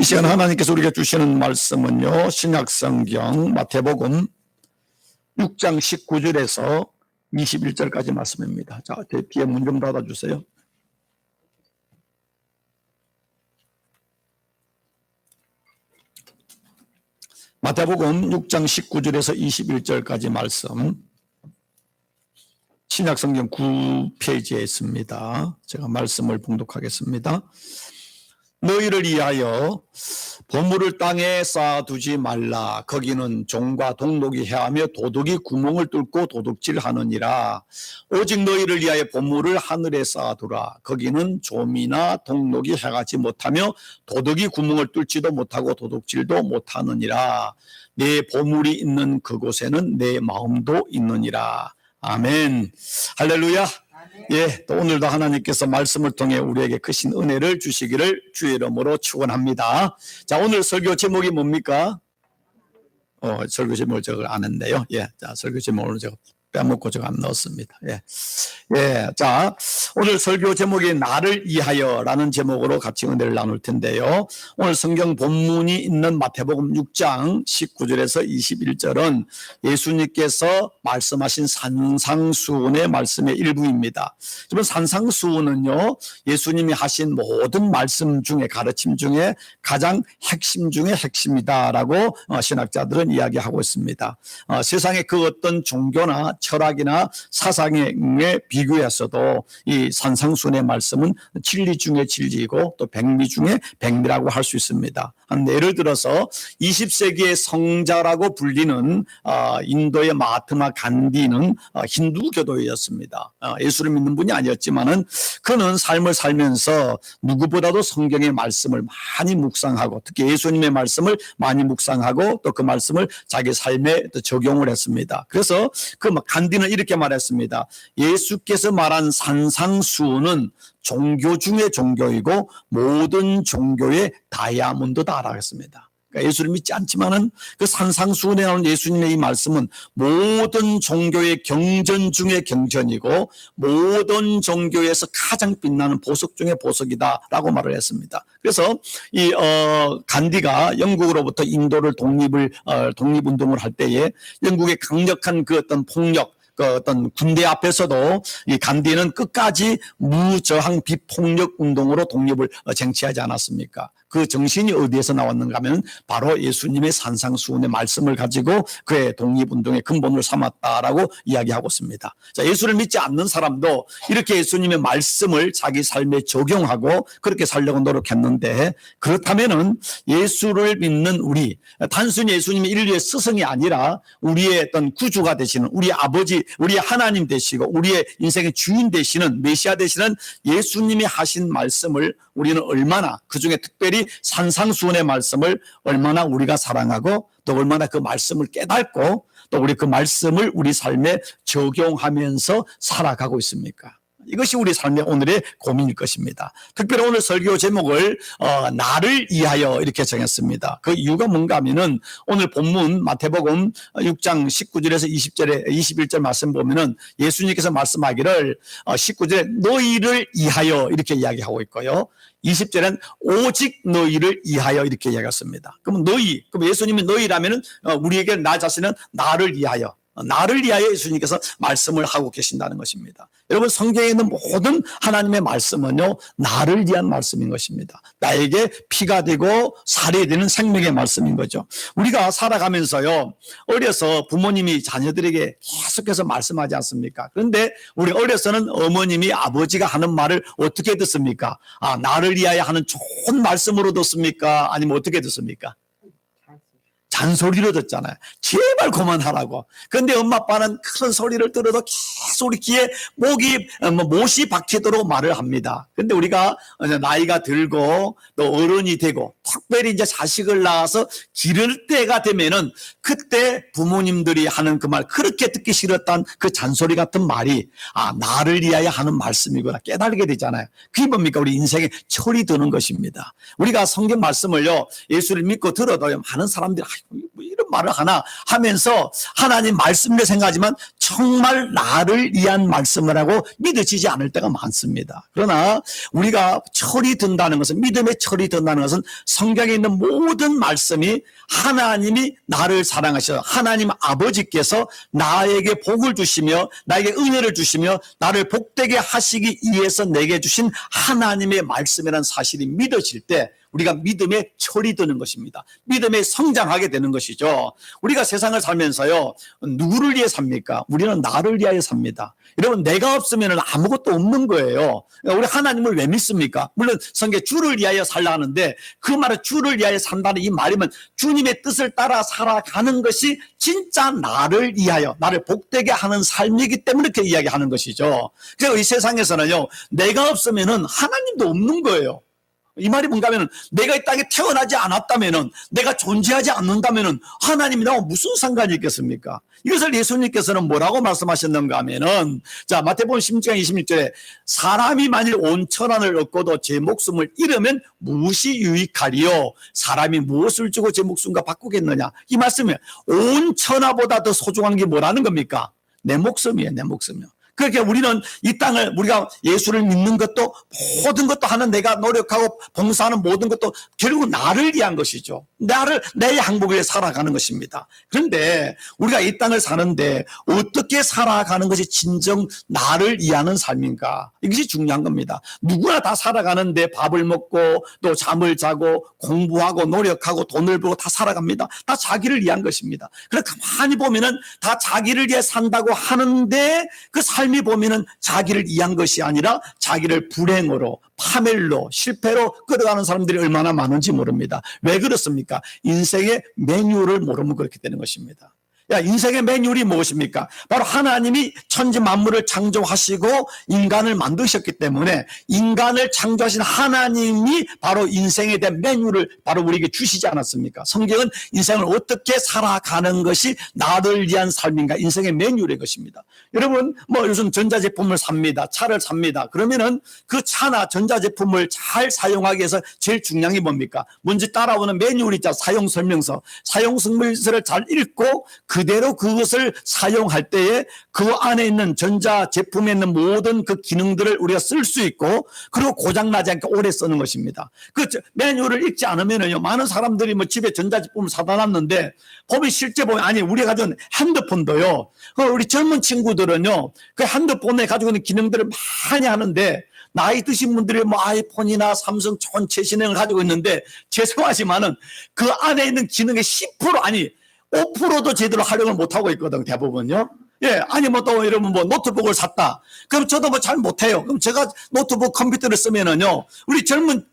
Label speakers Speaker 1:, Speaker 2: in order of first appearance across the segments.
Speaker 1: 시간 하나님께서 우리가 주시는 말씀은요, 신약성경 마태복음 6장 19절에서 21절까지 말씀입니다. 자, 뒤에 문 좀 닫아주세요. 마태복음 6장 19절에서 21절까지 말씀, 신약성경 9페이지에 있습니다. 제가 말씀을 봉독하겠습니다. 너희를 위하여 보물을 땅에 쌓아두지 말라. 거기는 종과 동록이 해하며 도둑이 구멍을 뚫고 도둑질하느니라. 오직 너희를 위하여 보물을 하늘에 쌓아두라. 거기는 좀이나 동록이 해가지 못하며 도둑이 구멍을 뚫지도 못하고 도둑질도 못하느니라. 내 보물이 있는 그곳에는 내 마음도 있느니라. 아멘. 할렐루야. 예, 또 오늘도 하나님께서 말씀을 통해 우리에게 크신 은혜를 주시기를 주의 이름으로 축원합니다. 자, 오늘 설교 제목이 뭡니까? 설교 제목을 저걸 안 했네요. 예, 자, 설교 제목을 제가 빼먹고 제가 안 넣었습니다. 예, 예, 자, 오늘 설교 제목이 나를 위하여라는 제목으로 같이 은혜를 나눌 텐데요. 오늘 성경 본문이 있는 마태복음 6장 19절에서 21절은 예수님께서 말씀하신 산상수훈의 말씀의 일부입니다. 그러면 산상수훈은요, 예수님이 하신 모든 말씀 중에, 가르침 중에 가장 핵심 중에 핵심이다라고 신학자들은 이야기하고 있습니다. 세상의 그 어떤 종교나 철학이나 사상에 비교해서도 이 산상수훈의 말씀은 진리 중에 진리이고 또 백미 중에 백미라고 할 수 있습니다. 예를 들어서 20세기의 성자라고 불리는 인도의 마하트마 간디는 힌두교도였습니다. 예수를 믿는 분이 아니었지만은 그는 삶을 살면서 누구보다도 성경의 말씀을 많이 묵상하고 특히 예수님의 말씀을 많이 묵상하고 또 그 말씀을 자기 삶에 적용을 했습니다. 그래서 그 간디는 이렇게 말했습니다. 예수께서 말한 산상수훈은 종교 중에 종교이고 모든 종교의 다이아몬드다라고 했습니다. 그러니까 예수를 믿지 않지만은 그 산상수훈에 나오는 예수님의 이 말씀은 모든 종교의 경전 중에 경전이고 모든 종교에서 가장 빛나는 보석 중에 보석이다라고 말을 했습니다. 그래서 이 간디가 영국으로부터 인도를 독립운동을 할 때에 영국의 강력한 그 어떤 폭력 그 어떤 군대 앞에서도 이 간디는 끝까지 무저항 비폭력 운동으로 독립을 쟁취하지 않았습니까? 그 정신이 어디에서 나왔는가 하면 바로 예수님의 산상수훈의 말씀을 가지고 그의 독립운동의 근본을 삼았다라고 이야기하고 있습니다. 자, 예수를 믿지 않는 사람도 이렇게 예수님의 말씀을 자기 삶에 적용하고 그렇게 살려고 노력했는데 그렇다면은 예수를 믿는 우리, 단순히 예수님이 인류의 스승이 아니라 우리의 어떤 구주가 되시는 우리 아버지, 우리 하나님 되시고 우리의 인생의 주인 되시는 메시아 되시는 예수님이 하신 말씀을 우리는 얼마나, 그중에 특별히 산상수훈의 말씀을 얼마나 우리가 사랑하고 또 얼마나 그 말씀을 깨닫고 또 우리 그 말씀을 우리 삶에 적용하면서 살아가고 있습니까? 이것이 우리 삶의 오늘의 고민일 것입니다. 특별히 오늘 설교 제목을 나를 위하여 이렇게 정했습니다. 그 이유가 뭔가 하면은 오늘 본문 마태복음 6장 19절에서 21절 말씀 보면은 예수님께서 말씀하기를 19절에 너희를 위하여 이렇게 이야기하고 있고요. 20절엔 오직 너희를 위하여 이렇게 이야기했습니다. 그러면 너희, 그럼 예수님이 너희라면은 우리에게 나 자신은 나를 위하여 예수님께서 말씀을 하고 계신다는 것입니다. 여러분 성경에 있는 모든 하나님의 말씀은요 나를 위한 말씀인 것입니다. 나에게 피가 되고 살이 되는 생명의 말씀인 거죠. 우리가 살아가면서요 어려서 부모님이 자녀들에게 계속해서 말씀하지 않습니까? 그런데 우리 어려서는 어머님이 아버지가 하는 말을 어떻게 듣습니까? 나를 위하여 하는 좋은 말씀으로 듣습니까? 아니면 어떻게 듣습니까? 잔소리로 듣잖아요. 제발 그만하라고. 그런데 엄마 아빠는 큰 소리를 들어도 계속 우리 귀에 못이 박히도록 말을 합니다. 그런데 우리가 나이가 들고 또 어른이 되고 특별히 이제 자식을 낳아서 기를 때가 되면은 그때 부모님들이 하는 그 말, 그렇게 듣기 싫었던 그 잔소리 같은 말이 나를 위하여 하는 말씀이구나 깨달게 되잖아요. 그게 뭡니까? 우리 인생에 철이 드는 것입니다. 우리가 성경 말씀을요 예수를 믿고 들어도 많은 사람들이 뭐 이런 말을 하나 하면서 하나님 말씀을 생각하지만 정말 나를 위한 말씀을 하고 믿어지지 않을 때가 많습니다. 그러나 우리가 철이 든다는 것은, 믿음의 철이 든다는 것은 성경에 있는 모든 말씀이 하나님이 나를 사랑하셔, 하나님 아버지께서 나에게 복을 주시며 나에게 은혜를 주시며 나를 복되게 하시기 위해서 내게 주신 하나님의 말씀이라는 사실이 믿어질 때 우리가 믿음의 철이 드는 것입니다. 믿음에 성장하게 되는 것이죠. 우리가 세상을 살면서요, 누구를 위해 삽니까? 우리는 나를 위하여 삽니다. 여러분, 내가 없으면 아무것도 없는 거예요. 우리 하나님을 왜 믿습니까? 물론 성경에 주를 위하여 살라 하는데, 그 말은 주를 위하여 산다는 이 말이면 주님의 뜻을 따라 살아가는 것이 진짜 나를 위하여, 나를 복되게 하는 삶이기 때문에 그렇게 이야기하는 것이죠. 그래서 이 세상에서는요, 내가 없으면 하나님도 없는 거예요. 이 말이 뭔가 하면, 내가 이 땅에 태어나지 않았다면, 내가 존재하지 않는다면 하나님이 나와 무슨 상관이 있겠습니까? 이것을 예수님께서는 뭐라고 말씀하셨는가 하면은, 자, 마태복음 16장 26절에 사람이 만일 온 천하를 얻고도 제 목숨을 잃으면 무엇이 유익하리요? 사람이 무엇을 주고 제 목숨과 바꾸겠느냐? 이 말씀에 온 천하보다 더 소중한 게 뭐라는 겁니까? 내 목숨이에요, 내 목숨이요. 그렇게 우리는 이 땅을, 우리가 예수를 믿는 것도, 모든 것도 하는, 내가 노력하고 봉사하는 모든 것도 결국 나를 위한 것이죠. 내 행복을 위해 살아가는 것입니다. 그런데 우리가 이 땅을 사는데 어떻게 살아가는 것이 진정 나를 위하는 삶인가? 이것이 중요한 겁니다. 누구나 다 살아가는데 밥을 먹고 또 잠을 자고 공부하고 노력하고 돈을 벌고 다 살아갑니다. 다 자기를 위한 것입니다. 그래 가만히 보면은 다 자기를 위해 산다고 하는데 그 삶이 보면은 자기를 위한 것이 아니라 자기를 불행으로, 파멸로, 실패로 끌어가는 사람들이 얼마나 많은지 모릅니다. 왜 그렇습니까? 인생의 매뉴얼을 모르면 그렇게 되는 것입니다. 인생의 매뉴얼이 무엇입니까? 바로 하나님이 천지 만물을 창조하시고 인간을 만드셨기 때문에 인간을 창조하신 하나님이 바로 인생에 대한 매뉴얼을 바로 우리에게 주시지 않았습니까? 성경은 인생을 어떻게 살아가는 것이 나를 위한 삶인가, 인생의 매뉴얼의 것입니다. 여러분, 요즘 전자제품을 삽니다. 차를 삽니다. 그러면은 그 차나 전자제품을 잘 사용하기 위해서 제일 중요한 게 뭡니까? 먼저 따라오는 매뉴얼이 있잖아. 사용설명서. 사용설명서를 잘 읽고 그대로 그것을 사용할 때에 그 안에 있는 전자제품에 있는 모든 그 기능들을 우리가 쓸 수 있고, 그리고 고장나지 않게 오래 쓰는 것입니다. 그 매뉴얼을 읽지 않으면요, 많은 사람들이 집에 전자제품을 사다 놨는데 보면 실제 보면, 아니, 우리가 가진 핸드폰도요, 우리 젊은 친구들은요, 그 핸드폰에 가지고 있는 기능들을 많이 하는데, 나이 드신 분들이 아이폰이나 삼성 좋은 최신형을 가지고 있는데, 죄송하지만은 그 안에 있는 기능의 10% 아니 5%도 제대로 활용을 못하고 있거든, 대부분요. 아니, 또 이러면 노트북을 샀다. 그럼 저도 잘 못해요. 그럼 제가 노트북 컴퓨터를 쓰면은요, 우리 젊은,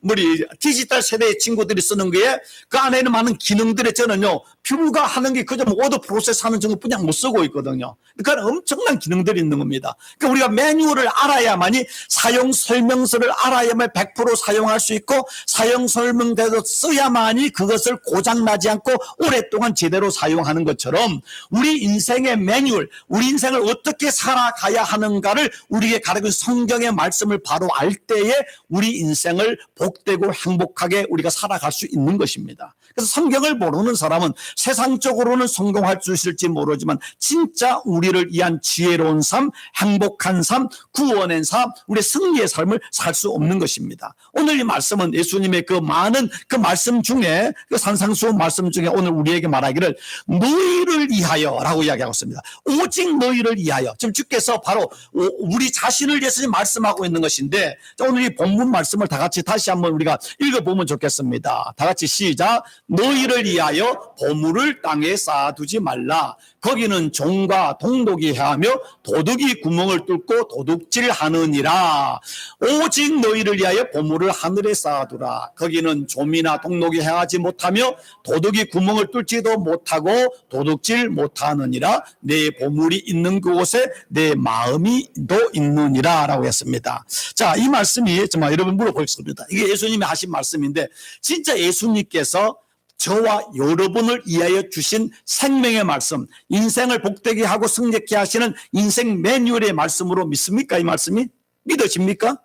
Speaker 1: 디지털 세대의 친구들이 쓰는 거에 그 안에는 많은 기능들에 저는요, 불과하는 게 그저 워드 프로세스 하는 정도뿐이 못 쓰고 있거든요. 그러니까 엄청난 기능들이 있는 겁니다. 그러니까 우리가 매뉴얼을 알아야만이, 사용 설명서를 알아야만 100% 사용할 수 있고, 사용 설명대로 써야만이 그것을 고장나지 않고 오랫동안 제대로 사용하는 것처럼 우리 인생의 매뉴얼, 우리 인생을 어떻게 살아가야 하는가를 우리에게 가르치는 성경의 말씀을 바로 알 때에 우리 인생을 복되고 행복하게 우리가 살아갈 수 있는 것입니다. 그래서 성경을 모르는 사람은 세상적으로는 성공할 수 있을지 모르지만 진짜 우리를 위한 지혜로운 삶, 행복한 삶, 구원의 삶, 우리의 승리의 삶을 살 수 없는 것입니다. 오늘 이 말씀은 예수님의 그 많은 그 말씀 중에, 그 산상수훈 말씀 중에 오늘 우리에게 말하기를 너희를 위하여 라고 이야기하고 있습니다. 오직 너희를 위하여. 지금 주께서 바로 우리 자신을 위해서 말씀하고 있는 것인데, 오늘 이 본문 말씀을 다 같이 다시 한번 우리가 읽어보면 좋겠습니다. 다 같이 시작. 너희를 위하여 보물을 땅에 쌓아두지 말라. 거기는 종과 동독이 해하며 도둑이 구멍을 뚫고 도둑질하느니라. 오직 너희를 위하여 보물을 하늘에 쌓아두라. 거기는 좀이나 동독이 행하지 못하며 도둑이 구멍을 뚫지도 못하고 도둑질 못하느니라. 내 보물이 있는 그곳에 내 마음이 도 있느니라 라고 했습니다. 자, 이 말씀이 정말 여러분 물어보겠습니다. 이게 예수님이 하신 말씀인데, 진짜 예수님께서 저와 여러분을 위하여 주신 생명의 말씀, 인생을 복되게 하고 승리케 하시는 인생 매뉴얼의 말씀으로 믿습니까? 이 말씀이 믿어집니까?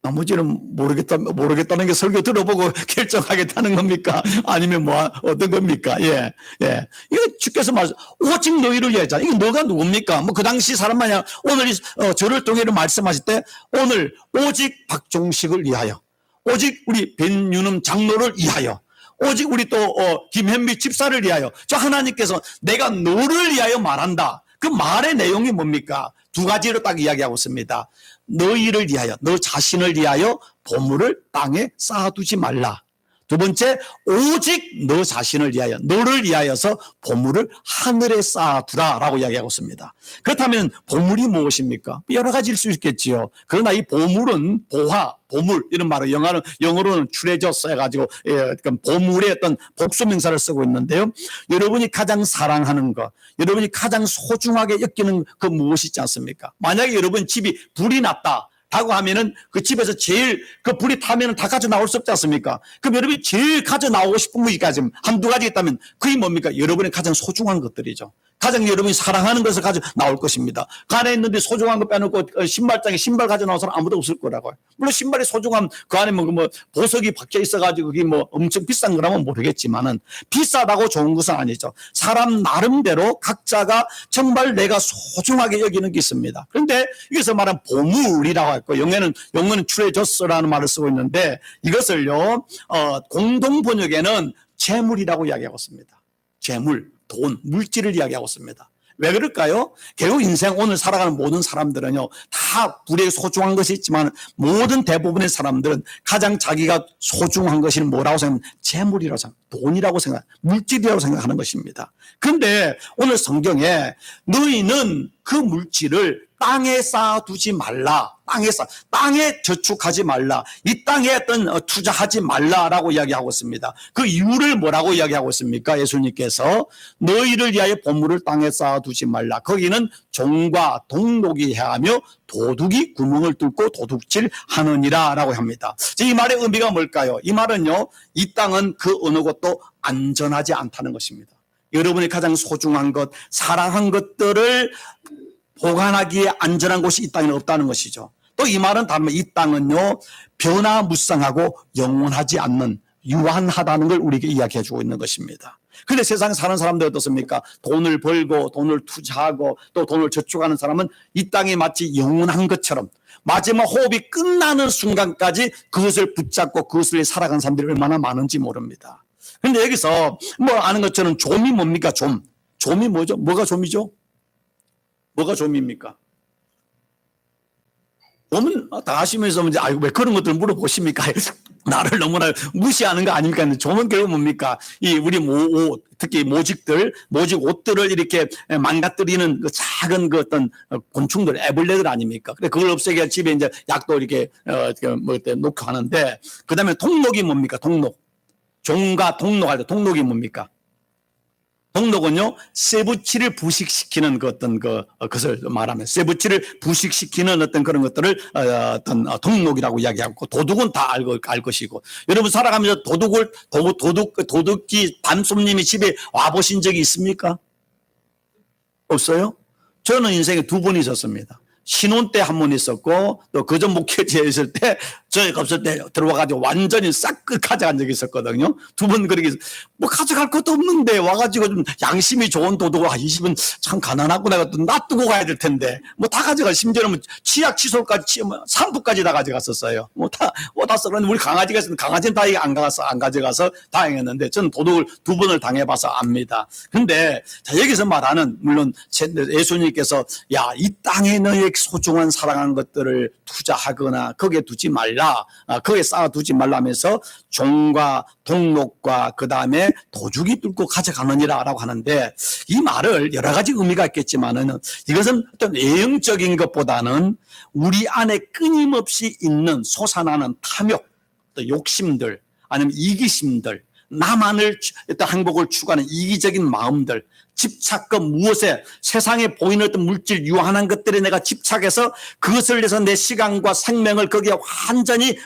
Speaker 1: 나머지는 모르겠다는 게 설교 들어보고 결정하겠다는 겁니까? 아니면 어떤 겁니까? 예, 예. 이거 주께서 오직 너희를 위하자. 이거 너가 누굽니까? 그 당시 사람 마냥 오늘 저를 통해 말씀하실 때 오늘 오직 박종식을 위하여, 오직 우리 변윤음 장로를 위하여, 오직 우리 또 김현미 집사를 위하여, 저 하나님께서 내가 너를 위하여 말한다. 그 말의 내용이 뭡니까? 두 가지로 딱 이야기하고 있습니다. 너희를 위하여, 너 자신을 위하여 보물을 땅에 쌓아두지 말라. 두 번째, 오직 너 자신을 위하여, 너를 위하여서 보물을 하늘에 쌓아두라 라고 이야기하고 있습니다. 그렇다면 보물이 무엇입니까? 여러 가지일 수 있겠지요. 그러나 이 보물은 보물 이런 말을 영어로는 treasure 해가지고 보물의 어떤 복수명사를 쓰고 있는데요. 여러분이 가장 사랑하는 것, 여러분이 가장 소중하게 여기는 그 무엇이 있지 않습니까? 만약에 여러분 집이 불이 났다 라고 하면은 그 집에서 제일 그 불이 타면은 다 가져 나올 수 없지 않습니까? 그럼 여러분이 제일 가져 나오고 싶은 것이 한두 가지 있다면 그게 뭡니까? 여러분의 가장 소중한 것들이죠. 가장 여러분이 사랑하는 것을 가져 나올 것입니다. 그 안에 있는데 소중한 거 빼놓고 신발장에 신발 가져 나온 사람 아무도 없을 거라고요. 물론 신발이 소중함, 그 안에 보석이 박혀 있어가지고 그게 엄청 비싼 거라면 모르겠지만은 비싸다고 좋은 것은 아니죠. 사람 나름대로 각자가 정말 내가 소중하게 여기는 게 있습니다. 그런데 여기서 말한 보물이라고 했고, 영어는 treasure라는 말을 쓰고 있는데 이것을요, 공동 번역에는 재물이라고 이야기하고 있습니다. 재물. 돈, 물질을 이야기하고 있습니다. 왜 그럴까요? 결국 인생 오늘 살아가는 모든 사람들은요, 다 불에 소중한 것이 있지만 모든 대부분의 사람들은 가장 자기가 소중한 것이 뭐라고 생각하면 재물이라고 돈이라고 물질이라고 생각하는 것입니다. 그런데 오늘 성경에 너희는 그 물질을 땅에 쌓아두지 말라. 땅에 저축하지 말라. 이 땅에 어떤 투자하지 말라라고 이야기하고 있습니다. 그 이유를 뭐라고 이야기하고 있습니까? 예수님께서 너희를 위하여 보물을 땅에 쌓아두지 말라. 거기는 종과 동록이 해하며 도둑이 구멍을 뚫고 도둑질 하느니라 라고 합니다. 이 말의 의미가 뭘까요? 이 말은요, 이 땅은 그 어느 것도 안전하지 않다는 것입니다. 여러분이 가장 소중한 것, 사랑한 것들을 보관하기에 안전한 곳이 이 땅에는 없다는 것이죠. 또 이 말은 다르면 이 땅은요, 변화무쌍하고 영원하지 않는, 유한하다는 걸 우리에게 이야기해 주고 있는 것입니다. 그런데 세상에 사는 사람들 어떻습니까? 돈을 벌고 돈을 투자하고 또 돈을 저축하는 사람은 이 땅이 마치 영원한 것처럼 마지막 호흡이 끝나는 순간까지 그것을 붙잡고 그것을 살아가는 사람들이 얼마나 많은지 모릅니다. 그런데 여기서 아는 것처럼 좀이 뭡니까? 좀이 뭐죠? 뭐가 좀이죠? 뭐가 좀입니까? 좀은 다 아시면서 아이고 왜 그런 것들을 물어보십니까? 나를 너무나 무시하는 거 아닙니까? 좀은 결국 뭡니까? 우리 특히 모직 옷들을 이렇게 망가뜨리는 그 작은 그 어떤 곤충들, 애벌레들 아닙니까? 그래 그걸 없애기 위해 집에 이제 약도 이렇게 놓고 하는데, 그 다음에 동록이 뭡니까? 종과 동록할 때 동록이 뭡니까? 동록은요, 쇠붙이를 부식시키는 것을 말하면, 쇠붙이를 부식시키는 어떤 그런 것들을, 동록이라고 이야기하고, 도둑은 다 알 것이고, 여러분 살아가면서 도둑이 반손님이 집에 와보신 적이 있습니까? 없어요? 저는 인생에 2번 있었습니다. 신혼 때 한 번 있었고, 또 그전 목회지에 있을 때, 저희 없을 때 들어와가지고 완전히 싹 가져간 적이 있었거든요. 2번 그렇게, 가져갈 것도 없는데, 와가지고 좀 양심이 좋은 도둑을, 이 집은 참 가난하구나, 놔두고 가야 될 텐데, 다 가져가, 심지어는 치약, 칫솔까지, 샴푸까지 다 가져갔었어요. 다 썩었는데, 우리 강아지가 있었는데, 강아지는 다행히 안 가져가서 다행했는데, 저는 도둑을 2번을 당해봐서 압니다. 근데, 여기서 말하는, 물론, 예수님께서, 이 땅에 너의 소중한 사랑한 것들을 투자하거나 거기에 두지 말라, 거기에 쌓아두지 말라면서 종과 동록과 그 다음에 도둑이 뚫고 가져가느니라 라고 하는데, 이 말을 여러 가지 의미가 있겠지만은 이것은 어떤 외형적인 것보다는 우리 안에 끊임없이 있는 솟아나는 탐욕, 또 욕심들, 아니면 이기심들, 나만을 어떤 행복을 추구하는 이기적인 마음들, 집착과 무엇에 세상에 보이는 어떤 물질 유한한 것들에 내가 집착해서 그것을 위해서 내 시간과 생명을 거기에 완전히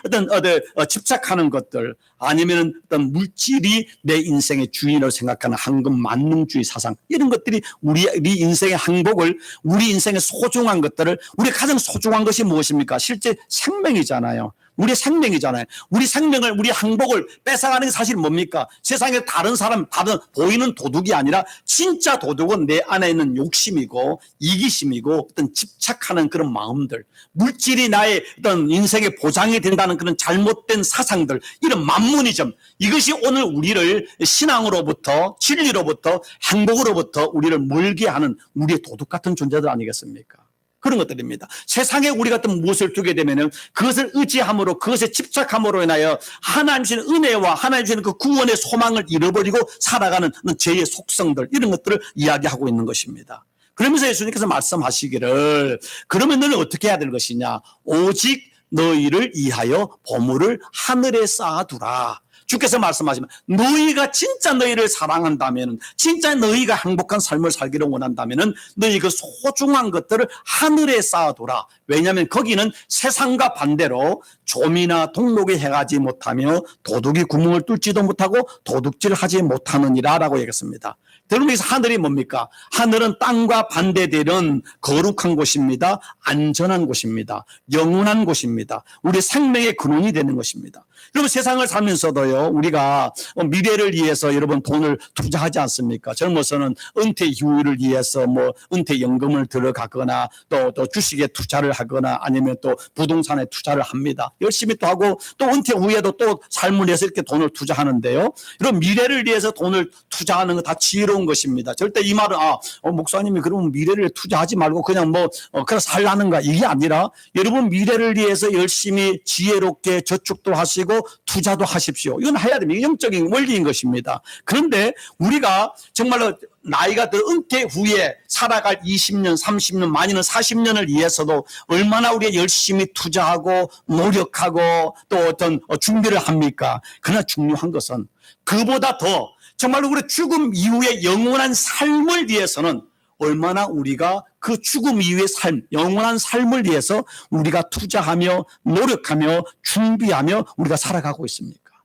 Speaker 1: 집착하는 것들, 아니면 어떤 물질이 내 인생의 주인을 생각하는 황금 만능주의 사상, 이런 것들이 우리 인생의 행복을, 우리 인생의 소중한 것들을, 우리 가장 소중한 것이 무엇입니까? 실제 생명이잖아요. 우리 생명이잖아요. 우리 생명을, 우리 행복을 뺏어가는 게 사실 뭡니까? 세상에 다른 사람, 다른 보이는 도둑이 아니라 진짜 도둑은 내 안에 있는 욕심이고 이기심이고 어떤 집착하는 그런 마음들, 물질이 나의 어떤 인생의 보장이 된다는 그런 잘못된 사상들, 이런 만문이점, 이것이 오늘 우리를 신앙으로부터, 진리로부터, 행복으로부터 우리를 멀게 하는 우리의 도둑 같은 존재들 아니겠습니까? 그런 것들입니다. 세상에 우리 같은 무엇을 두게 되면은 그것을 의지함으로, 그것에 집착함으로 인하여 하나님 주시는 은혜와 하나님 주시는 그 구원의 소망을 잃어버리고 살아가는 죄의 속성들, 이런 것들을 이야기하고 있는 것입니다. 그러면서 예수님께서 말씀하시기를, 그러면 너는 어떻게 해야 될 것이냐? 오직 너희를 위하여 보물을 하늘에 쌓아두라. 주께서 말씀하시면 너희가 진짜 너희를 사랑한다면, 진짜 너희가 행복한 삶을 살기를 원한다면 너희 그 소중한 것들을 하늘에 쌓아둬라. 왜냐하면 거기는 세상과 반대로 조미나 동록이 행하지 못하며 도둑이 구멍을 뚫지도 못하고 도둑질하지 못하느니라 라고 얘기했습니다. 여러분, 여기서 하늘이 뭡니까? 하늘은 땅과 반대되는 거룩한 곳입니다. 안전한 곳입니다. 영원한 곳입니다. 우리 생명의 근원이 되는 것입니다. 여러분, 세상을 살면서도요, 우리가 미래를 위해서 여러분 돈을 투자하지 않습니까? 젊어서는 은퇴 이후를 위해서 뭐 은퇴연금을 들어가거나 또 주식에 투자를 하거나 아니면 또 부동산에 투자를 합니다. 열심히 또 하고 또 은퇴 후에도 또 삶을 위해서 이렇게 돈을 투자하는데요. 이런 미래를 위해서 돈을 투자하는 거 다 지혜로운 것입니다. 절대 이 말은 목사님이 그러면 미래를 투자하지 말고 그냥 그냥 살라는가, 이게 아니라 여러분 미래를 위해서 열심히 지혜롭게 저축도 하시고 투자도 하십시오. 이건 해야 됩니다. 영적인 원리인 것입니다. 그런데 우리가 정말로 나이가 더 은퇴 후에 살아갈 20년, 30년, 많이는 40년을 위해서도 얼마나 우리가 열심히 투자하고 노력하고 또 어떤 준비를 합니까? 그러나 중요한 것은 그보다 더 정말로 우리 죽음 이후의 영원한 삶을 위해서는 얼마나 우리가 그 죽음 이후의 삶, 영원한 삶을 위해서 우리가 투자하며 노력하며 준비하며 우리가 살아가고 있습니까?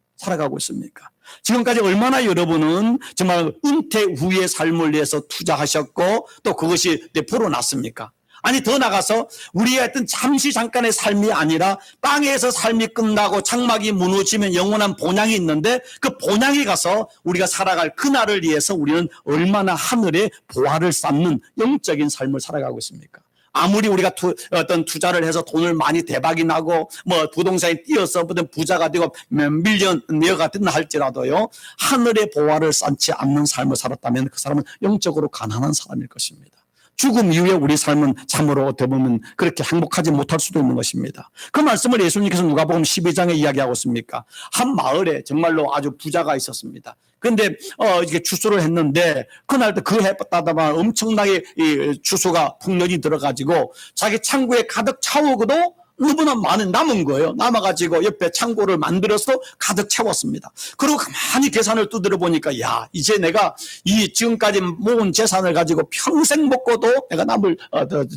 Speaker 1: 지금까지 얼마나 여러분은 정말 은퇴 후의 삶을 위해서 투자하셨고 또 그것이 불어났습니까? 아니, 더 나가서 우리의 어떤 잠깐의 삶이 아니라 땅에서 삶이 끝나고 장막이 무너지면 영원한 본향이 있는데 그 본향에 가서 우리가 살아갈 그날을 위해서 우리는 얼마나 하늘에 보화를 쌓는 영적인 삶을 살아가고 있습니까? 아무리 우리가 어떤 투자를 해서 돈을 많이 대박이 나고 부동산에 뛰어서 부자가 되고 몇 밀리언 내어가 된다 할지라도요, 하늘의 보화를 쌓지 않는 삶을 살았다면 그 사람은 영적으로 가난한 사람일 것입니다. 죽음 이후에 우리 삶은 참으로 어떻게 보면 그렇게 행복하지 못할 수도 있는 것입니다. 그 말씀을 예수님께서 누가복음 12장에 이야기하고 있습니까? 한 마을에 정말로 아주 부자가 있었습니다. 그런데 이게 추수를 했는데 그날 그 해바다만 엄청나게 이 추수가 풍년이 들어가지고 자기 창고에 가득 차오고도 너무나 많은 남은 거예요. 남아가지고 옆에 창고를 만들어서 가득 채웠습니다. 그리고 가만히 계산을 두드려 보니까 야, 이제 내가 이 지금까지 모은 재산을 가지고 평생 먹고도 내가 남을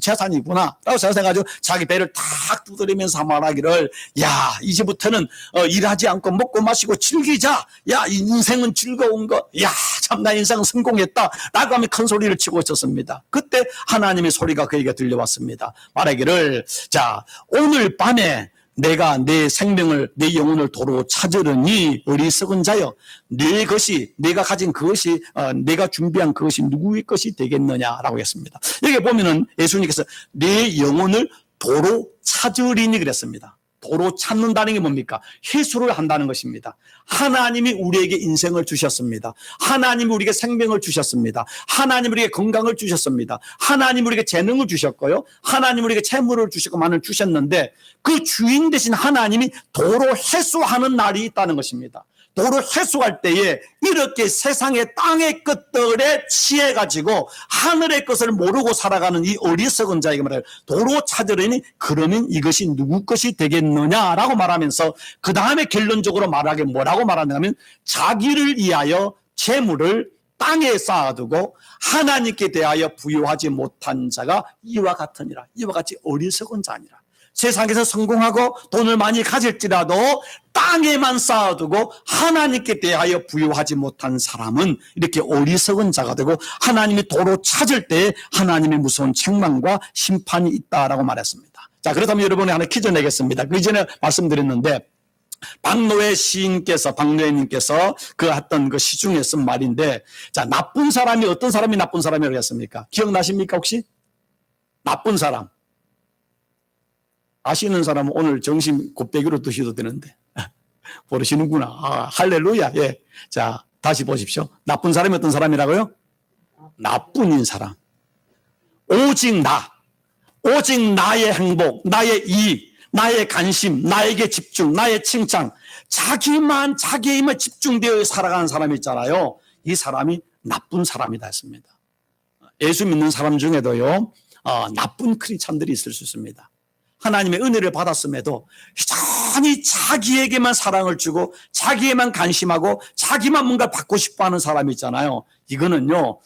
Speaker 1: 재산이구나 라고 생각해가지고 자기 배를 탁 두드리면서 말하기를, 야, 이제부터는 일하지 않고 먹고 마시고 즐기자. 야, 인생은 즐거운 거. 야, 참 나 인생은 성공했다 라고 하며 큰 소리를 치고 있었습니다. 그때 하나님의 소리가 그에게 들려왔습니다. 말하기를, 자, 오늘 밤에 내가 내 생명을, 내 영혼을 도로 찾으려니 어리석은 자여, 내가 가진 그것이, 내가 준비한 그것이 누구의 것이 되겠느냐라고 했습니다. 여기 보면은 예수님께서 내 영혼을 도로 찾으리니 그랬습니다. 도로 찾는다는 게 뭡니까? 회수를 한다는 것입니다. 하나님이 우리에게 인생을 주셨습니다. 하나님이 우리에게 생명을 주셨습니다. 하나님이 우리에게 건강을 주셨습니다. 하나님이 우리에게 재능을 주셨고요. 하나님이 우리에게 재물을 주시고 많은 주셨는데 그 주인 되신 하나님이 도로 회수하는 날이 있다는 것입니다. 도로 회수할 때에 이렇게 세상의 땅의 것들에 취해가지고 하늘의 것을 모르고 살아가는 이 어리석은 자에게 말해요. 도로 찾으려니 그러면 이것이 누구 것이 되겠느냐라고 말하면서 그 다음에 결론적으로 말하기 뭐라고 말하냐면 자기를 위하여 재물을 땅에 쌓아두고 하나님께 대하여 부여하지 못한 자가 이와 같으니라. 이와 같이 어리석은 자니라. 세상에서 성공하고 돈을 많이 가질지라도 땅에만 쌓아두고 하나님께 대하여 부여하지 못한 사람은 이렇게 어리석은 자가 되고 하나님이 도로 찾을 때 하나님의 무서운 책망과 심판이 있다라고 말했습니다. 자, 그렇다면 여러분이 하나 퀴즈 내겠습니다. 그 이전에 말씀드렸는데, 박노해님께서 그 했던 그 시중에 쓴 말인데, 자, 나쁜 사람이 어떤 사람이 나쁜 사람이라고 했습니까? 기억나십니까, 혹시? 나쁜 사람. 아시는 사람은 오늘 점심 곱빼기로 드셔도 되는데. 모르시는구나. 아, 할렐루야. 예. 자, 다시 보십시오. 나쁜 사람이 어떤 사람이라고요? 나뿐인 사람. 오직 나의 행복, 나의 이익, 나의 관심, 나에게 집중, 나의 칭찬, 자기에만 집중되어 살아가는 사람이 있잖아요. 이 사람이 나쁜 사람이다 했습니다. 예수 믿는 사람 중에도요, 나쁜 크리스찬들이 있을 수 있습니다. 하나님의 은혜를 받았음에도 여전히 자기에게만 사랑을 주고 자기에만 관심하고 자기만 뭔가 받고 싶어하는 사람이 있잖아요. 이거는요,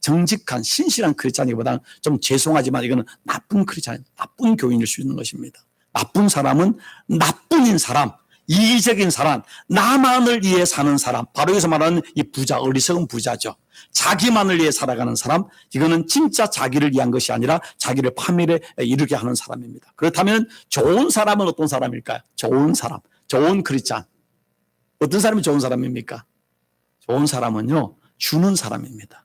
Speaker 1: 정직한 신실한 크리스찬이보다는 좀 죄송하지만 이거는 나쁜 크리스찬, 나쁜 교인일 수 있는 것입니다. 나쁜 사람은 나뿐인 사람, 이기적인 사람, 나만을 위해 사는 사람, 바로 여기서 말하는 이 부자, 어리석은 부자죠. 자기만을 위해 살아가는 사람, 이거는 진짜 자기를 위한 것이 아니라 자기를 파멸에 이르게 하는 사람입니다. 그렇다면 좋은 사람은 어떤 사람일까요? 좋은 사람, 좋은 크리스찬. 어떤 사람이 좋은 사람입니까? 좋은 사람은요, 주는 사람입니다.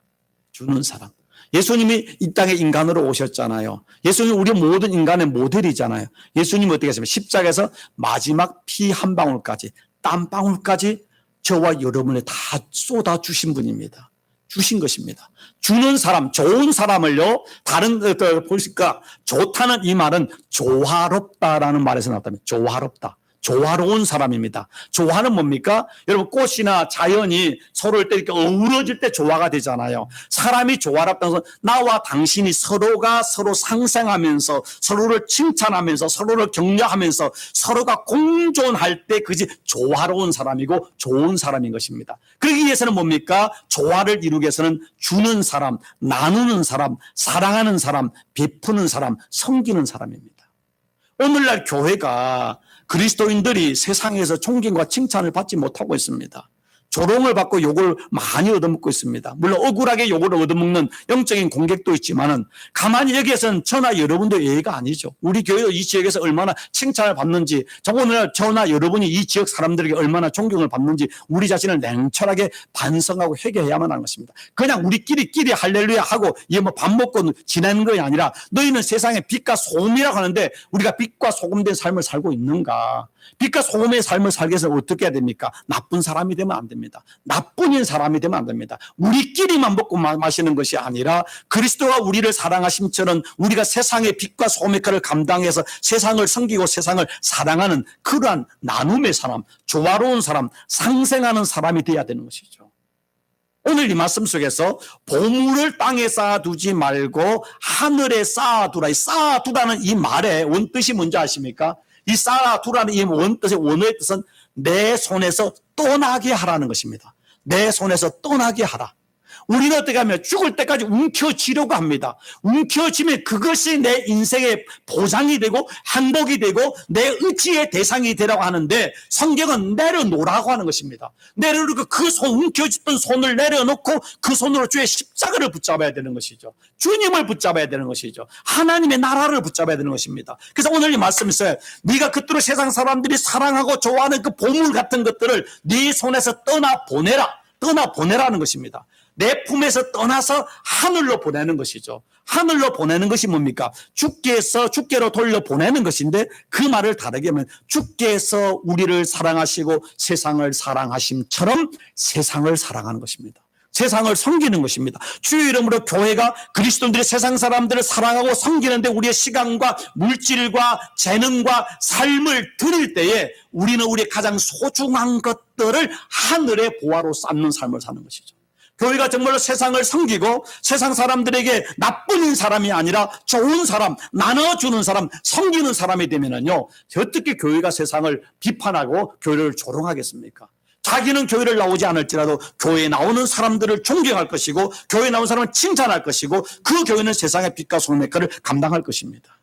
Speaker 1: 주는 사람. 예수님이 이 땅에 인간으로 오셨잖아요. 예수님은 우리 모든 인간의 모델이잖아요. 예수님은 어떻게 하시면 십자가에서 마지막 피 한 방울까지, 땀 방울까지 저와 여러분에 다 쏟아주신 분입니다. 주신 것입니다. 주는 사람, 좋은 사람을요, 다른, 보실까, 좋다는 이 말은 조화롭다라는 말에서 나왔다면, 조화롭다. 조화로운 사람입니다. 조화는 뭡니까? 여러분, 꽃이나 자연이 서로를 때 이렇게 어우러질 때 조화가 되잖아요. 사람이 조화롭다는 것은 나와 당신이 서로가 서로 상생하면서 서로를 칭찬하면서 서로를 격려하면서 서로가 공존할 때 그것이 조화로운 사람이고 좋은 사람인 것입니다. 그러기 위해서는 뭡니까? 조화를 이루기 위해서는 주는 사람, 나누는 사람, 사랑하는 사람, 베푸는 사람, 섬기는 사람입니다. 오늘날 교회가 그리스도인들이 세상에서 존경과 칭찬을 받지 못하고 있습니다. 조롱을 받고 욕을 많이 얻어먹고 있습니다. 물론 억울하게 욕을 얻어먹는 영적인 공격도 있지만은 가만히 여기에서는 저나 여러분도 예의가 아니죠. 우리 교회 이 지역에서 얼마나 칭찬을 받는지, 오늘 저나 여러분이 이 지역 사람들에게 얼마나 존경을 받는지 우리 자신을 냉철하게 반성하고 회개해야만 하는 것입니다. 그냥 우리끼리 할렐루야 하고 뭐 밥 먹고 지내는 것이 아니라 너희는 세상의 빛과 소금이라고 하는데 우리가 빛과 소금된 삶을 살고 있는가? 빛과 소금의 삶을 살기 위해서 어떻게 해야 됩니까? 나쁜 사람이 되면 안 됩니다. 나뿐인 사람이 되면 안 됩니다. 우리끼리만 먹고 마시는 것이 아니라 그리스도가 우리를 사랑하심처럼 우리가 세상의 빛과 소금의 역할을 감당해서 세상을 섬기고 세상을 사랑하는 그러한 나눔의 사람, 조화로운 사람, 상생하는 사람이 되어야 되는 것이죠. 오늘 이 말씀 속에서 보물을 땅에 쌓아두지 말고 하늘에 쌓아두라. 이 쌓아두라는 이 말의 원뜻이 뭔지 아십니까? 이 쌓아두라는 이 원어의 뜻은 내 손에서 떠나게 하라는 것입니다. 내 손에서 떠나게 하라. 우리는 어떻게 하면 죽을 때까지 움켜쥐려고 합니다. 움켜쥐면 그것이 내 인생의 보장이 되고 행복이 되고 내 의지의 대상이 되라고 하는데 성경은 내려놓으라고 하는 것입니다. 내려놓고 움켜쥐던 손을 내려놓고 그 손으로 주의 십자가를 붙잡아야 되는 것이죠. 주님을 붙잡아야 되는 것이죠. 하나님의 나라를 붙잡아야 되는 것입니다. 그래서 오늘 이 말씀에서 네가 그토록 세상 사람들이 사랑하고 좋아하는 그 보물 같은 것들을 네 손에서 떠나보내라는 것입니다. 내 품에서 떠나서 하늘로 보내는 것이죠. 하늘로 보내는 것이 뭡니까? 주께로 돌려보내는 것인데 그 말을 다르게 하면 주께서 우리를 사랑하시고 세상을 사랑하심처럼 세상을 사랑하는 것입니다. 세상을 섬기는 것입니다. 주의 이름으로 교회가 그리스도인들이 세상 사람들을 사랑하고 섬기는데 우리의 시간과 물질과 재능과 삶을 드릴 때에 우리는 우리의 가장 소중한 것들을 하늘의 보화로 쌓는 삶을 사는 것이죠. 교회가 정말로 세상을 섬기고 세상 사람들에게 나쁜 사람이 아니라 좋은 사람, 나눠주는 사람, 섬기는 사람이 되면은요, 어떻게 교회가 세상을 비판하고 교회를 조롱하겠습니까? 자기는 교회를 나오지 않을지라도 교회에 나오는 사람들을 존경할 것이고 교회에 나오는 사람을 칭찬할 것이고 그 교회는 세상의 빛과 소금의 역할을 감당할 것입니다.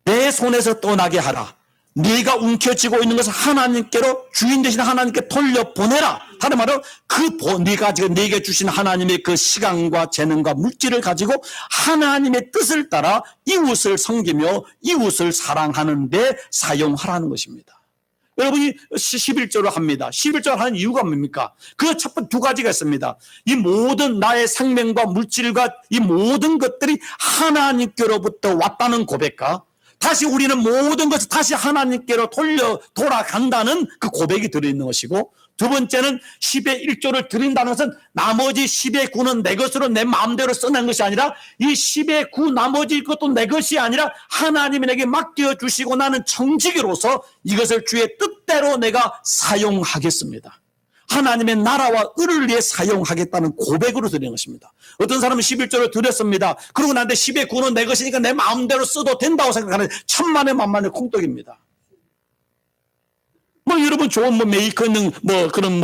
Speaker 1: 내 손에서 떠나게 하라. 네가 움켜쥐고 있는 것을 하나님께로, 주인 되신 하나님께 돌려보내라. 다른 말로 네가 지금 네게 주신 하나님의 그 시간과 재능과 물질을 가지고 하나님의 뜻을 따라 이웃을 섬기며 이웃을 사랑하는 데 사용하라는 것입니다. 여러분이 11조를 합니다. 11조를 하는 이유가 뭡니까? 그 첫 번째 두 가지가 있습니다. 이 모든 나의 생명과 물질과 이 모든 것들이 하나님께로부터 왔다는 고백과 다시 우리는 모든 것을 다시 하나님께로 돌아간다는 그 고백이 들어있는 것이고, 두 번째는 10의 1조를 드린다는 것은 나머지 10의 9는 내 것으로 내 마음대로 써낸 것이 아니라 이 10의 9 나머지 것도 내 것이 아니라 하나님이 내게 맡겨주시고 나는 청지기로서 이것을 주의 뜻대로 내가 사용하겠습니다. 하나님의 나라와 의를 위해 사용하겠다는 고백으로 드리는 것입니다. 어떤 사람은 11조를 드렸습니다. 그러고 나한테 10의 9는 내 것이니까 내 마음대로 써도 된다고 생각하는 천만의 만만의 콩떡입니다. 여러분 좋은 메이커 있는 그런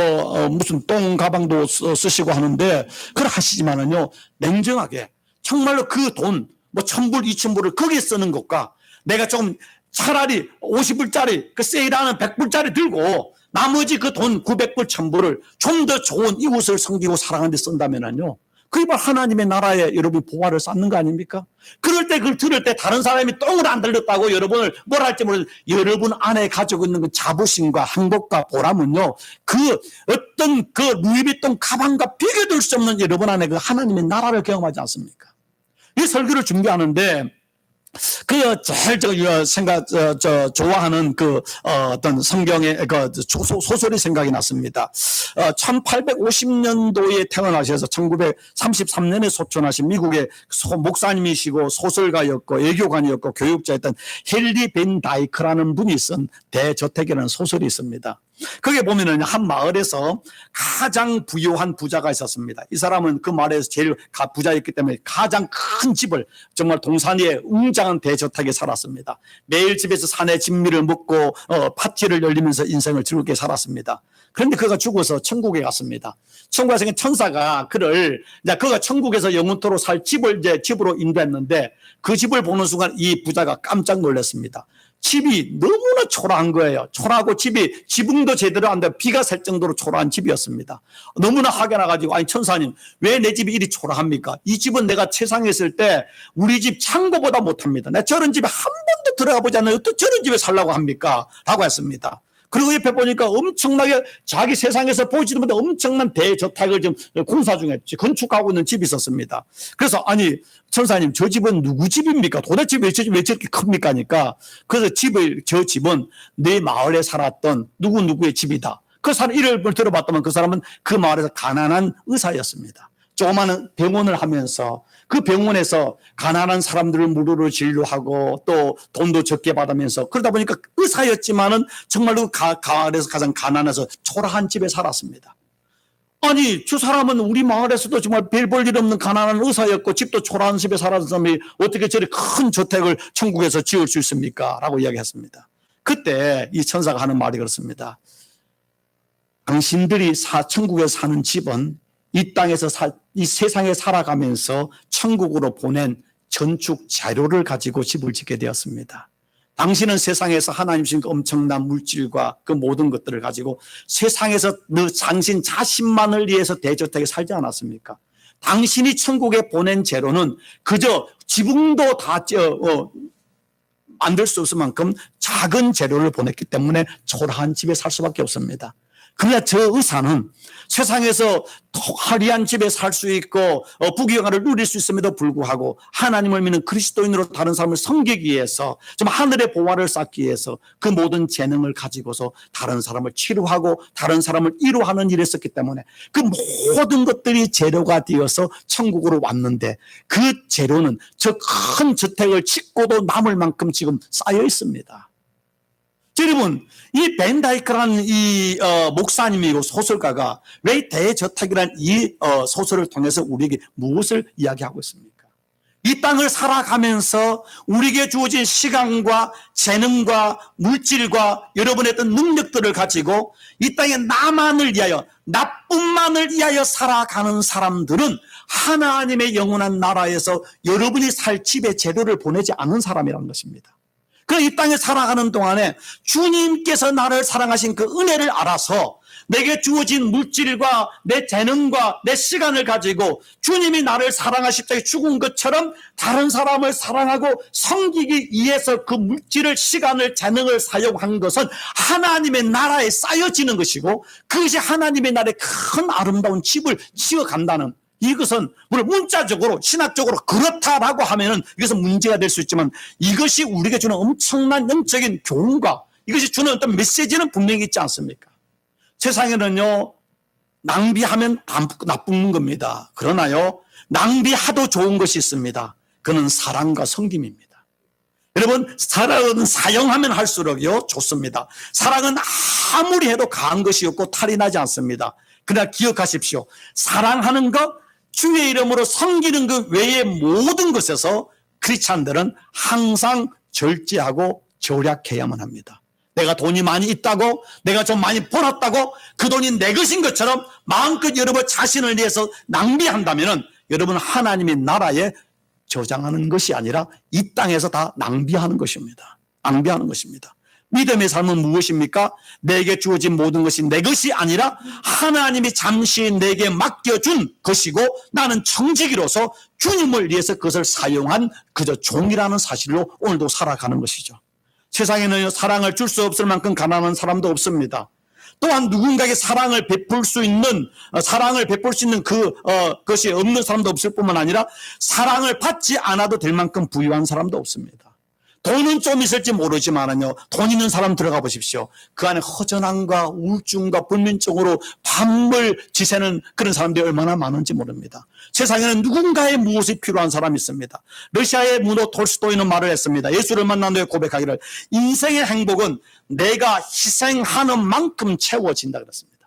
Speaker 1: 무슨 똥 가방도 쓰시고 하는데 그걸 하시지만은요, 냉정하게 정말로 그 돈 1000불 2000불을 거기에 쓰는 것과 내가 조금 차라리 50불짜리 그 세일하는 100불짜리 들고 나머지 그 돈 900불 1000불을 좀 더 좋은 이웃을 섬기고 사랑하는 데 쓴다면은요, 그게 바로 하나님의 나라에 여러분 보화를 쌓는 거 아닙니까? 그럴 때 그걸 들을 때 다른 사람이 똥을 안 들렸다고 여러분을 뭐라 할지 모르겠는데 여러분 안에 가지고 있는 그 자부심과 행복과 보람은요, 그 어떤 그 루이비통 가방과 비교될 수 없는 여러분 안에 그 하나님의 나라를 경험하지 않습니까? 이 설교를 준비하는데 제일 좋아하는 어떤 성경의 소설이 생각이 났습니다. 1850년도에 태어나셔서 1933년에 소천하신 미국의 목사님이시고 소설가였고 애교관이었고 교육자였던 헨리 벤 다이크라는 분이 쓴 대저택이라는 소설이 있습니다. 거기에 보면은 한 마을에서 가장 부유한 부자가 있었습니다. 이 사람은 그 마을에서 제일 부자였기 때문에 가장 큰 집을 정말 동산 위에 웅장한 대저택에 살았습니다. 매일 집에서 산의 진미를 먹고 파티를 열리면서 인생을 즐겁게 살았습니다. 그런데 그가 죽어서 천국에 갔습니다. 천국에 간 천사가 그가 천국에서 영원토록 살 집을 집으로 인도했는데 그 집을 보는 순간 이 부자가 깜짝 놀랐습니다. 집이 너무나 초라한 거예요. 초라하고 지붕도 제대로 안 돼요. 비가 셀 정도로 초라한 집이었습니다. 너무나 화가 나가지고, 아니 천사님, 왜 내 집이 이리 초라합니까? 이 집은 내가 세상에 있을 때 우리 집 창고보다 못합니다. 내가 저런 집에 한 번도 들어가 보지 않아요. 또 저런 집에 살라고 합니까? 라고 했습니다. 그리고 옆에 보니까 엄청나게 자기 세상에서 보지도 못한 엄청난 대저택을 좀 공사 중에 건축하고 있는 집이 있었습니다. 그래서 아니 천사님, 저 집은 누구 집입니까? 도대체 왜 저렇게 큽니까? 하니까 그래서 저 집은 내 마을에 살았던 누구누구의 집이다. 그 사람 이름을 들어봤다면 그 사람은 그 마을에서 가난한 의사였습니다. 조그마한 병원을 하면서 그 병원에서 가난한 사람들을 무료로 진료하고 또 돈도 적게 받으면서 그러다 보니까 의사였지만은 정말로 가을에서 가장 가난해서 초라한 집에 살았습니다. 아니 저 사람은 우리 마을에서도 정말 별 볼 일 없는 가난한 의사였고 집도 초라한 집에 살았던 사람이 어떻게 저리 큰 저택을 천국에서 지을 수 있습니까? 라고 이야기했습니다. 그때 이 천사가 하는 말이 그렇습니다. 당신들이 천국에서 사는 집은 이 땅에서 이 세상에 살아가면서 천국으로 보낸 건축 자료를 가지고 집을 짓게 되었습니다. 당신은 세상에서 하나님 주신 그 엄청난 물질과 그 모든 것들을 가지고 세상에서 당신 자신만을 위해서 대저택에 살지 않았습니까? 당신이 천국에 보낸 재료는 그저 지붕도 다 만들 수 없을 만큼 작은 재료를 보냈기 때문에 초라한 집에 살 수밖에 없습니다. 그러나 저 의사는 세상에서 화려한 집에 살 수 있고 부귀영화를 누릴 수 있음에도 불구하고 하나님을 믿는 그리스도인으로 다른 사람을 섬기기 위해서 좀 하늘의 보화를 쌓기 위해서 그 모든 재능을 가지고서 다른 사람을 치료하고 다른 사람을 위로하는 일을 했었기 때문에 그 모든 것들이 재료가 되어서 천국으로 왔는데 그 재료는 저 큰 저택을 짓고도 남을 만큼 지금 쌓여 있습니다. 여러분, 이 벤 다이크라는 이 목사님이고 소설가가 왜 대저택이라는 이 소설을 통해서 우리에게 무엇을 이야기하고 있습니까? 이 땅을 살아가면서 우리에게 주어진 시간과 재능과 물질과 여러분의 어떤 능력들을 가지고 이 땅에 나만을 위하여 나뿐만을 위하여 살아가는 사람들은 하나님의 영원한 나라에서 여러분이 살 집에 재료를 보내지 않은 사람이라는 것입니다. 그럼 이 땅에 살아가는 동안에 주님께서 나를 사랑하신 그 은혜를 알아서 내게 주어진 물질과 내 재능과 내 시간을 가지고 주님이 나를 사랑하십자에 죽은 것처럼 다른 사람을 사랑하고 섬기기 위해서 그 물질을, 시간을, 재능을 사용한 것은 하나님의 나라에 쌓여지는 것이고, 그것이 하나님의 나라에 큰 아름다운 집을 지어간다는, 이것은 물론 문자적으로 신학적으로 그렇다라고 하면은 이것은 문제가 될 수 있지만, 이것이 우리에게 주는 엄청난 영적인 교훈과 이것이 주는 어떤 메시지는 분명히 있지 않습니까? 세상에는요, 낭비하면 나쁜 겁니다. 그러나요, 낭비하도 좋은 것이 있습니다. 그는 사랑과 섬김입니다. 여러분, 사랑은 사용하면 할수록요 좋습니다. 사랑은 아무리 해도 강한 것이 없고 탈이 나지 않습니다. 그러나 기억하십시오. 사랑하는 것, 주의 이름으로 섬기는 것 외의 모든 것에서 크리스찬들은 항상 절제하고 절약해야만 합니다. 내가 돈이 많이 있다고, 내가 좀 많이 벌었다고 그 돈이 내 것인 것처럼 마음껏 여러분 자신을 위해서 낭비한다면 여러분 하나님의 나라에 저장하는 것이 아니라 이 땅에서 다 낭비하는 것입니다. 낭비하는 것입니다. 믿음의 삶은 무엇입니까? 내게 주어진 모든 것이 내 것이 아니라 하나님이 잠시 내게 맡겨준 것이고, 나는 청지기로서 주님을 위해서 그것을 사용한 그저 종이라는 사실로 오늘도 살아가는 것이죠. 세상에는 사랑을 줄 수 없을 만큼 가난한 사람도 없습니다. 또한 누군가에게 사랑을 베풀 수 있는 그것이 없는 사람도 없을 뿐만 아니라 사랑을 받지 않아도 될 만큼 부유한 사람도 없습니다. 돈은 좀 있을지 모르지만은요, 돈 있는 사람 들어가 보십시오. 그 안에 허전함과 우울증과 불면증으로 밤을 지새는 그런 사람들이 얼마나 많은지 모릅니다. 세상에는 누군가의 무엇이 필요한 사람이 있습니다. 러시아의 문호 톨스토이는 말을 했습니다. 예수를 만난 후에 고백하기를, 인생의 행복은 내가 희생하는 만큼 채워진다 그랬습니다.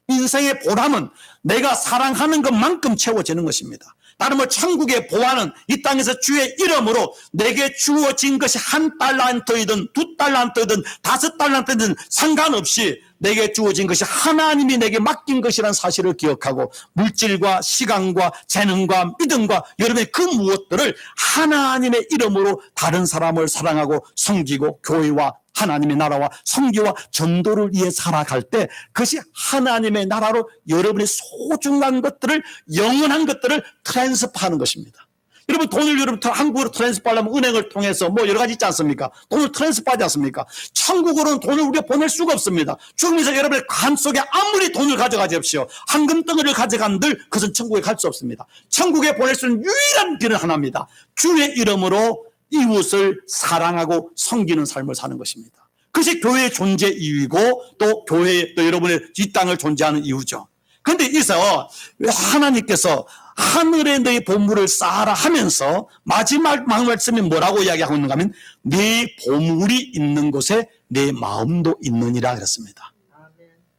Speaker 1: 인생의 보람은 내가 사랑하는 것만큼 채워지는 것입니다. 다른 말 천국의 보화는 이 땅에서 주의 이름으로 내게 주어진 것이 1달란트이든 2달란트이든 5달란트이든 상관없이 내게 주어진 것이 하나님이 내게 맡긴 것이라는 사실을 기억하고, 물질과 시간과 재능과 믿음과 여러분의 그 무엇들을 하나님의 이름으로 다른 사람을 사랑하고 섬기고 교회와 하나님의 나라와 선교와 전도를 위해 살아갈 때 그것이 하나님의 나라로 여러분의 소중한 것들을, 영원한 것들을 트랜스퍼하는 것입니다. 여러분, 돈을 한국으로 트랜스퍼하려면 은행을 통해서 뭐 여러 가지 있지 않습니까? 돈을 트랜스퍼하지 않습니까? 천국으로는 돈을 우리가 보낼 수가 없습니다. 죽으면서 여러분의 관 속에 아무리 돈을 가져가십시오, 황금 덩어리를 가져간들 그것은 천국에 갈 수 없습니다. 천국에 보낼 수 있는 유일한 길은 하나입니다. 주의 이름으로 이웃을 사랑하고 섬기는 삶을 사는 것입니다. 그것이 교회의 존재 이유이고, 또 교회, 또 여러분의 이 땅을 존재하는 이유죠. 그런데 여기서 하나님께서 하늘에 너희 보물을 쌓아라 하면서 마지막 말씀이 뭐라고 이야기하고 있는가 하면, 네 보물이 있는 곳에 내 마음도 있느니라 그랬습니다.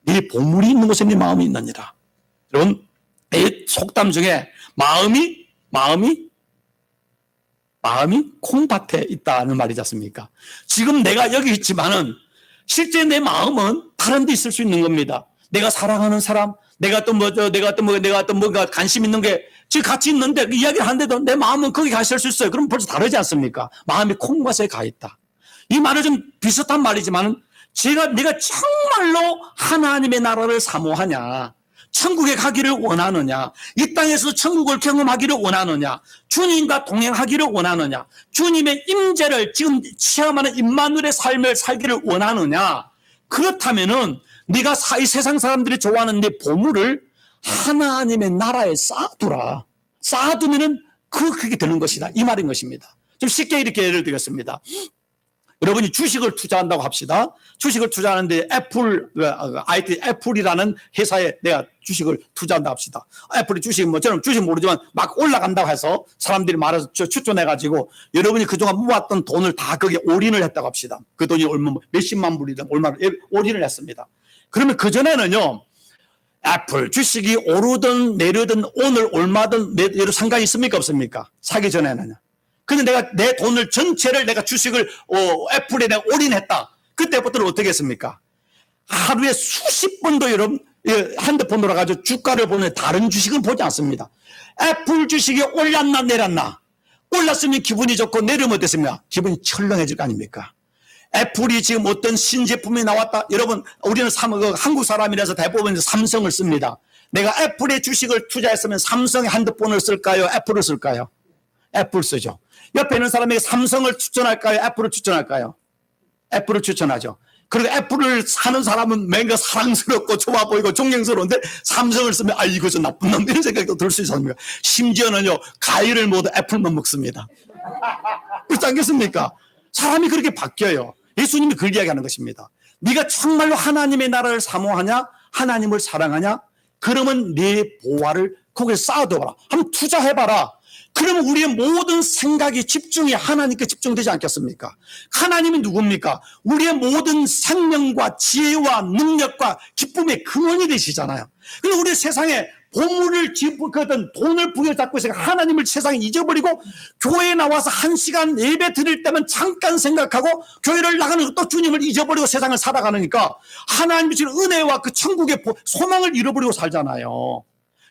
Speaker 1: 네 보물이 있는 곳에 네 마음이 있느니라. 여러분, 내 속담 중에 마음이 콩밭에 있다는 말이지 않습니까? 지금 내가 여기 있지만은 실제 내 마음은 다른 데 있을 수 있는 겁니다. 내가 사랑하는 사람, 내가 또 뭔가 관심 있는 게 지금 같이 있는데 그 이야기를 하는데도 내 마음은 거기 가 있을 수 있어요. 그럼 벌써 다르지 않습니까? 마음이 콩밭에 가 있다. 이 말은 좀 비슷한 말이지만, 내가 정말로 하나님의 나라를 사모하냐, 천국에 가기를 원하느냐, 이 땅에서 천국을 경험하기를 원하느냐, 주님과 동행하기를 원하느냐, 주님의 임재를 지금 체험하는 임마누엘의 삶을 살기를 원하느냐, 그렇다면은 네가 이 세상 사람들이 좋아하는 네 보물을 하나님의 나라에 쌓아두라. 쌓아두면은 그게 되는 것이다, 이 말인 것입니다. 좀 쉽게 이렇게 예를 들겠습니다. 여러분이 주식을 투자한다고 합시다. 주식을 투자하는데 IT 애플이라는 회사에 내가 주식을 투자한다고 합시다. 애플이 저는 주식 모르지만 막 올라간다고 해서 사람들이 말해서 추천해가지고 여러분이 그동안 모았던 돈을 다 거기에 올인을 했다고 합시다. 그 돈이 몇십만 불이든 얼마를 올인을 했습니다. 그러면 그전에는요, 애플 주식이 오르든 내리든 오늘 얼마든 상관이 있습니까? 없습니까? 사기 전에는요. 근데 내가 내 돈을 전체를 내가 주식을 애플에 내가 올인했다. 그때부터는 어떻게 했습니까? 하루에 수십 번도 여러분 핸드폰으로 가지고 주가를 보는 다른 주식은 보지 않습니다. 애플 주식이 올랐나 내렸나, 올랐으면 기분이 좋고 내리면 어땠습니까? 기분이 철렁해질 거 아닙니까? 애플이 지금 어떤 신제품이 나왔다. 여러분, 우리는 한국 사람이라서 대부분 삼성을 씁니다. 내가 애플의 주식을 투자했으면 삼성의 핸드폰을 쓸까요? 애플을 쓸까요? 애플 쓰죠. 옆에 있는 사람에게 삼성을 추천할까요? 애플을 추천할까요? 애플을 추천하죠. 그리고 애플을 사는 사람은 뭔가 사랑스럽고 좋아 보이고 존경스러운데 삼성을 쓰면 아 이거 좀 나쁜 놈 이런 생각도 들 수 있습니다. 심지어는요 과일을 모두 애플만 먹습니다. 그렇지 않겠습니까? 사람이 그렇게 바뀌어요. 예수님이 그렇게 이야기하는 것입니다. 네가 정말로 하나님의 나라를 사모하냐? 하나님을 사랑하냐? 그러면 네 보화를 거기에 쌓아둬라. 한번 투자해봐라. 그러면 우리의 모든 생각이 집중이 하나님께 집중되지 않겠습니까? 하나님이 누굽니까? 우리의 모든 생명과 지혜와 능력과 기쁨의 근원이 되시잖아요. 그런데 우리 세상에 보물을 그든 돈을 부여잡고 있으니까 하나님을 세상에 잊어버리고 교회에 나와서 1시간 예배 드릴 때면 잠깐 생각하고 교회를 나가는 또 주님을 잊어버리고 세상을 살아가니까 하나님이 주신 은혜와 그 천국의 소망을 잃어버리고 살잖아요.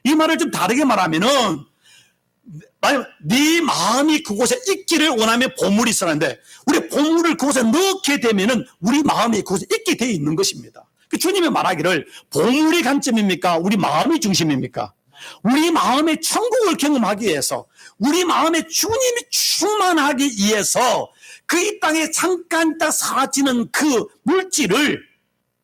Speaker 1: 이 말을 좀 다르게 말하면은 네 마음이 그곳에 있기를 원하면 보물이 있었는데 우리 보물을 그곳에 넣게 되면은 우리 마음이 그곳에 있게 되어 있는 것입니다. 주님이 말하기를 보물이 관점입니까? 우리 마음이 중심입니까? 우리 마음의 천국을 경험하기 위해서 우리 마음에 주님이 충만하기 위해서 그 이 땅에 잠깐 딱 사라지는 그 물질을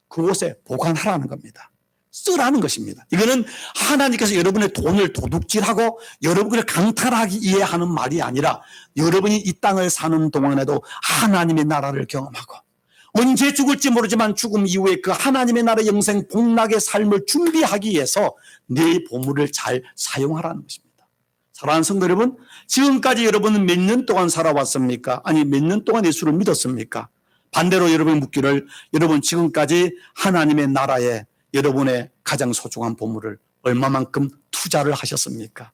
Speaker 1: 그곳에 보관하라는 겁니다. 쓰라는 것입니다. 이거는 하나님께서 여러분의 돈을 도둑질하고 여러분을 강탈하기 위해 하는 말이 아니라 여러분이 이 땅을 사는 동안에도 하나님의 나라를 경험하고 언제 죽을지 모르지만 죽음 이후에 그 하나님의 나라 영생 복락의 삶을 준비하기 위해서 내 보물을 잘 사용하라는 것입니다. 사랑하는 성도 여러분, 지금까지 여러분은 몇 년 동안 살아왔습니까? 아니 몇 년 동안 예수를 믿었습니까? 반대로 여러분이 묻기를 여러분 지금까지 하나님의 나라에 여러분의 가장 소중한 보물을 얼마만큼 투자를 하셨습니까?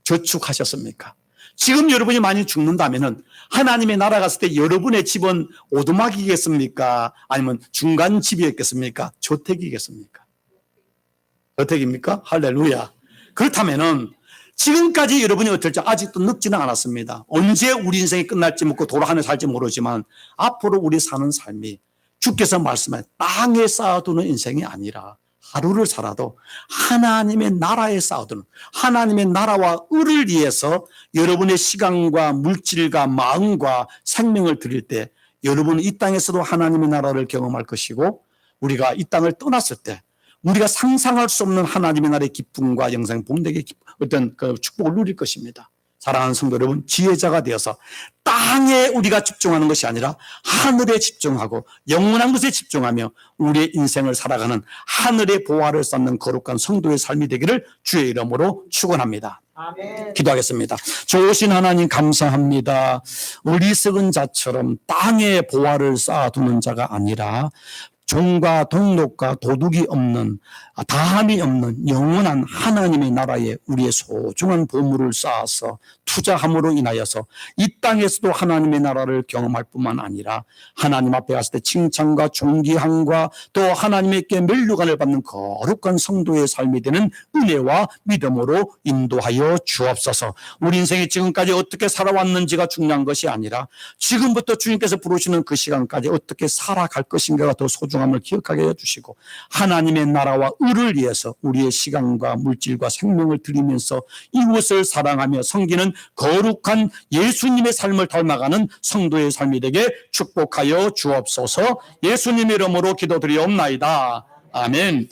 Speaker 1: 저축하셨습니까? 지금 여러분이 많이 죽는다면은 하나님의 나라 갔을 때 여러분의 집은 오두막이겠습니까? 아니면 중간 집이겠습니까? 저택이겠습니까? 저택입니까? 할렐루야. 그렇다면은 지금까지 여러분이 어떨지 아직도 늙지는 않았습니다. 언제 우리 인생이 끝날지 묻고 도로 하늘 살지 모르지만 앞으로 우리 사는 삶이 주께서 말씀하신 땅에 쌓아두는 인생이 아니라 하루를 살아도 하나님의 나라에 쌓아두는 하나님의 나라와 의를 위해서 여러분의 시간과 물질과 마음과 생명을 드릴 때 여러분은 이 땅에서도 하나님의 나라를 경험할 것이고 우리가 이 땅을 떠났을 때 우리가 상상할 수 없는 하나님의 나라의 기쁨과 영생 복락의 어떤 그 축복을 누릴 것입니다. 사랑하는 성도 여러분, 지혜자가 되어서 땅에 우리가 집중하는 것이 아니라 하늘에 집중하고 영원한 것에 집중하며 우리의 인생을 살아가는 하늘의 보화를 쌓는 거룩한 성도의 삶이 되기를 주의 이름으로 축원합니다. 아멘. 기도하겠습니다. 좋으신 하나님 감사합니다. 어리석은 자처럼 땅에 보화를 쌓아두는 자가 아니라 종과 동록과 도둑이 없는 다함이 없는 영원한 하나님의 나라에 우리의 소중한 보물을 쌓아서 투자함으로 인하여서 이 땅에서도 하나님의 나라를 경험할 뿐만 아니라 하나님 앞에 갔을 때 칭찬과 존귀함과 또 하나님께 면류관을 받는 거룩한 성도의 삶이 되는 은혜와 믿음으로 인도하여 주옵소서. 우리 인생이 지금까지 어떻게 살아왔는지가 중요한 것이 아니라 지금부터 주님께서 부르시는 그 시간까지 어떻게 살아갈 것인가가 더 소중함을 기억하게 해주시고 하나님의 나라와 의를 위해서 우리의 시간과 물질과 생명을 드리면서 이웃을 사랑하며 섬기는 거룩한 예수님의 삶을 닮아가는 성도의 삶이 되게 축복하여 주옵소서. 예수님의 이름으로 기도드리옵나이다. 아멘.